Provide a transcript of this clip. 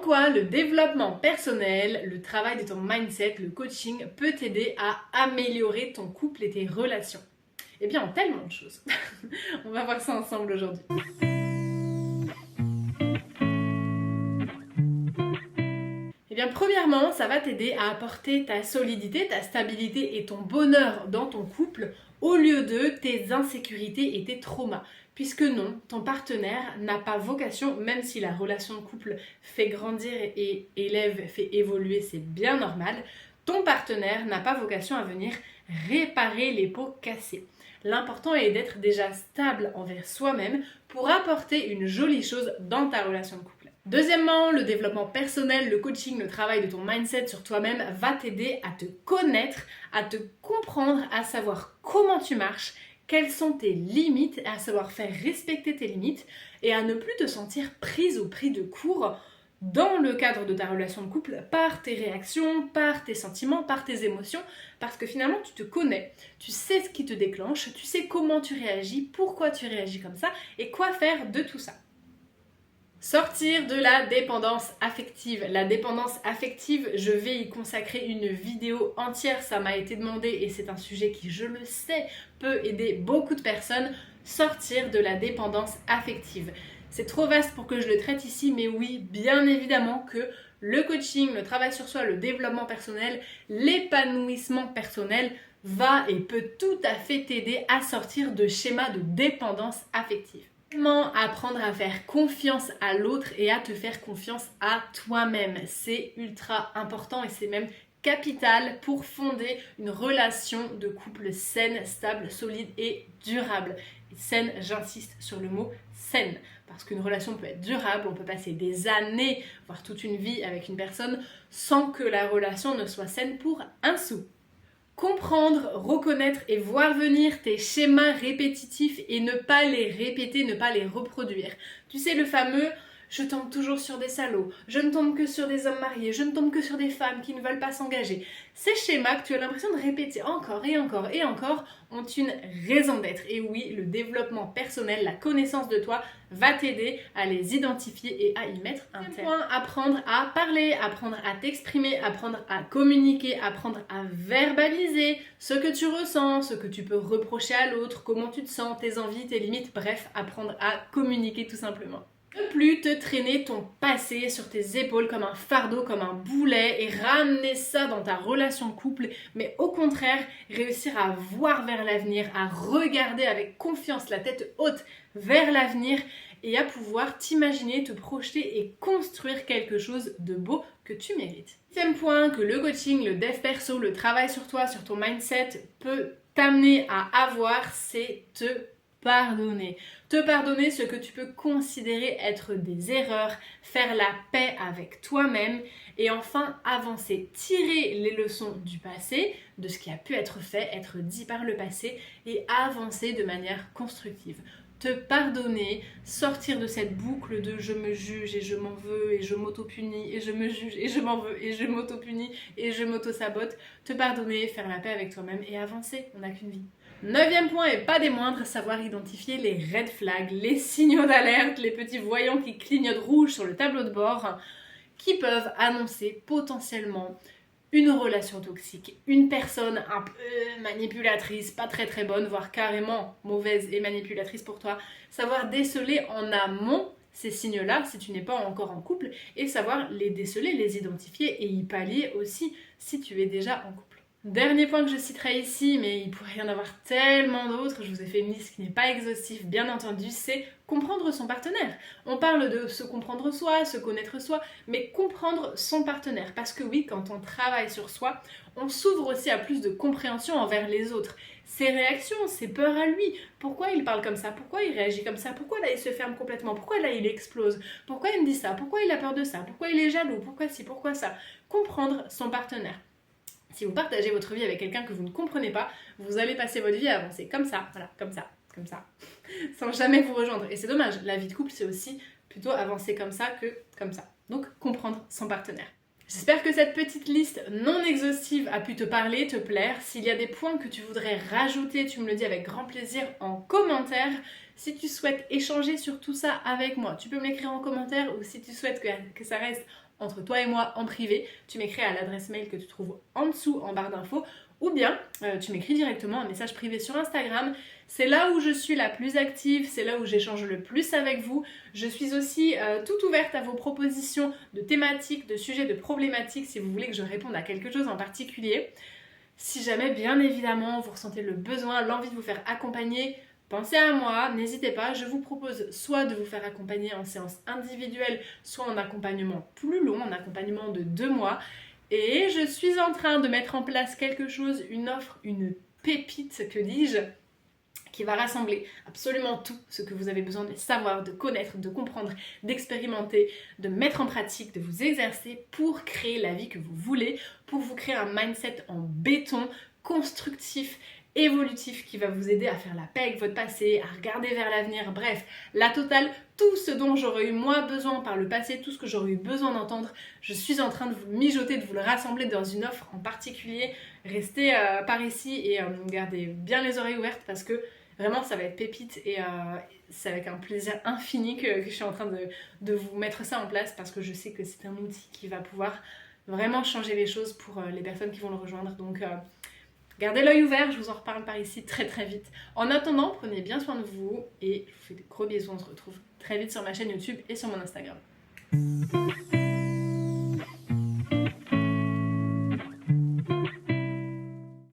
quoi le développement personnel, le travail de ton mindset, le coaching peut t'aider à améliorer ton couple et tes relations? Eh bien, en tellement de choses. On va voir ça ensemble aujourd'hui. Eh bien, premièrement, ça va t'aider à apporter ta solidité, ta stabilité et ton bonheur dans ton couple au lieu de tes insécurités et tes traumas. Puisque non, ton partenaire n'a pas vocation, même si la relation de couple fait grandir et élève, fait évoluer, c'est bien normal, ton partenaire n'a pas vocation à venir réparer les pots cassés. L'important est d'être déjà stable envers soi-même pour apporter une jolie chose dans ta relation de couple. Deuxièmement, le développement personnel, le coaching, le travail de ton mindset sur toi-même va t'aider à te connaître, à te comprendre, à savoir comment tu marches, quelles sont tes limites, à savoir faire respecter tes limites et à ne plus te sentir prise ou pris de court dans le cadre de ta relation de couple par tes réactions, par tes sentiments, par tes émotions, parce que finalement tu te connais, tu sais ce qui te déclenche, tu sais comment tu réagis, pourquoi tu réagis comme ça et quoi faire de tout ça. Sortir de la dépendance affective. La dépendance affective, je vais y consacrer une vidéo entière, ça m'a été demandé et c'est un sujet qui, je le sais, peut aider beaucoup de personnes. Sortir de la dépendance affective. C'est trop vaste pour que je le traite ici, mais oui, bien évidemment que le coaching, le travail sur soi, le développement personnel, l'épanouissement personnel va et peut tout à fait t'aider à sortir de schémas de dépendance affective. Comment apprendre à faire confiance à l'autre et à te faire confiance à toi-même. C'est ultra important et c'est même capital pour fonder une relation de couple saine, stable, solide et durable. Et saine, j'insiste sur le mot saine, parce qu'une relation peut être durable, on peut passer des années, voire toute une vie avec une personne sans que la relation ne soit saine pour un sou. Comprendre, reconnaître et voir venir tes schémas répétitifs et ne pas les répéter, ne pas les reproduire. Tu sais le fameux « je tombe toujours sur des salauds, je ne tombe que sur des hommes mariés, je ne tombe que sur des femmes qui ne veulent pas s'engager ». Ces schémas que tu as l'impression de répéter encore et encore et encore ont une raison d'être. Et oui, le développement personnel, la connaissance de toi va t'aider à les identifier et à y mettre un terme. Apprendre à parler, apprendre à t'exprimer, apprendre à communiquer, apprendre à verbaliser ce que tu ressens, ce que tu peux reprocher à l'autre, comment tu te sens, tes envies, tes limites, bref, apprendre à communiquer tout simplement. Ne plus te traîner ton passé sur tes épaules comme un fardeau, comme un boulet et ramener ça dans ta relation de couple, mais au contraire, réussir à voir vers l'avenir, à regarder avec confiance la tête haute vers l'avenir et à pouvoir t'imaginer, te projeter et construire quelque chose de beau que tu mérites. Deuxième point que le coaching, le dev perso, le travail sur toi, sur ton mindset peut t'amener à avoir, c'est te pardonner. Te pardonner ce que tu peux considérer être des erreurs, faire la paix avec toi-même et enfin avancer, tirer les leçons du passé, de ce qui a pu être fait, être dit par le passé et avancer de manière constructive. Te pardonner, sortir de cette boucle de je me juge et je m'en veux et je m'auto-punis et je me juge et je m'en veux et je m'auto-punis et je m'auto-sabote. Te pardonner, faire la paix avec toi-même et avancer, on n'a qu'une vie. 9e point et pas des moindres, savoir identifier les red flags, les signaux d'alerte, les petits voyants qui clignotent rouge sur le tableau de bord qui peuvent annoncer potentiellement une relation toxique, une personne un peu manipulatrice, pas très bonne, voire carrément mauvaise et manipulatrice pour toi. Savoir déceler en amont ces signes-là si tu n'es pas encore en couple et savoir les déceler, les identifier et y pallier aussi si tu es déjà en couple. Dernier point que je citerai ici, mais il pourrait y en avoir tellement d'autres, je vous ai fait une liste qui n'est pas exhaustive bien entendu, c'est comprendre son partenaire. On parle de se comprendre soi, se connaître soi, mais comprendre son partenaire. Parce que oui, quand on travaille sur soi, on s'ouvre aussi à plus de compréhension envers les autres. Ses réactions, ses peurs à lui, pourquoi il parle comme ça, pourquoi il réagit comme ça, pourquoi là il se ferme complètement, pourquoi là il explose, pourquoi il me dit ça, pourquoi il a peur de ça, pourquoi il est jaloux, pourquoi ci, pourquoi ça. Comprendre son partenaire. Si vous partagez votre vie avec quelqu'un que vous ne comprenez pas, vous allez passer votre vie à avancer comme ça, voilà, comme ça, sans jamais vous rejoindre. Et c'est dommage, la vie de couple c'est aussi plutôt avancer comme ça que comme ça. Donc comprendre son partenaire. J'espère que cette petite liste non exhaustive a pu te parler, te plaire. S'il y a des points que tu voudrais rajouter, tu me le dis avec grand plaisir en commentaire. Si tu souhaites échanger sur tout ça avec moi, tu peux me l'écrire en commentaire ou si tu souhaites que ça reste entre toi et moi en privé. Tu m'écris à l'adresse mail que tu trouves en dessous en barre d'infos ou bien tu m'écris directement un message privé sur Instagram. C'est là où je suis la plus active, c'est là où j'échange le plus avec vous. Je suis aussi toute ouverte à vos propositions de thématiques, de sujets, de problématiques si vous voulez que je réponde à quelque chose en particulier. Si jamais, bien évidemment, vous ressentez le besoin, l'envie de vous faire accompagner, pensez à moi, n'hésitez pas. Je vous propose soit de vous faire accompagner en séance individuelle, soit en accompagnement plus long, en accompagnement de 2 mois. Et je suis en train de mettre en place quelque chose, une offre, une pépite, que dis-je, qui va rassembler absolument tout ce que vous avez besoin de savoir, de connaître, de comprendre, d'expérimenter, de mettre en pratique, de vous exercer pour créer la vie que vous voulez, pour vous créer un mindset en béton, constructif, évolutif, qui va vous aider à faire la paix avec votre passé, à regarder vers l'avenir, bref, la totale, tout ce dont j'aurais eu moi besoin par le passé, tout ce que j'aurais eu besoin d'entendre, je suis en train de vous mijoter, de vous le rassembler dans une offre en particulier. Restez par ici et gardez bien les oreilles ouvertes parce que vraiment, ça va être pépite et c'est avec un plaisir infini que je suis en train de vous mettre ça en place parce que je sais que c'est un outil qui va pouvoir vraiment changer les choses pour les personnes qui vont le rejoindre. Donc, gardez l'œil ouvert, je vous en reparle par ici très très vite. En attendant, prenez bien soin de vous et je vous fais des gros bisous. On se retrouve très vite sur ma chaîne YouTube et sur mon Instagram.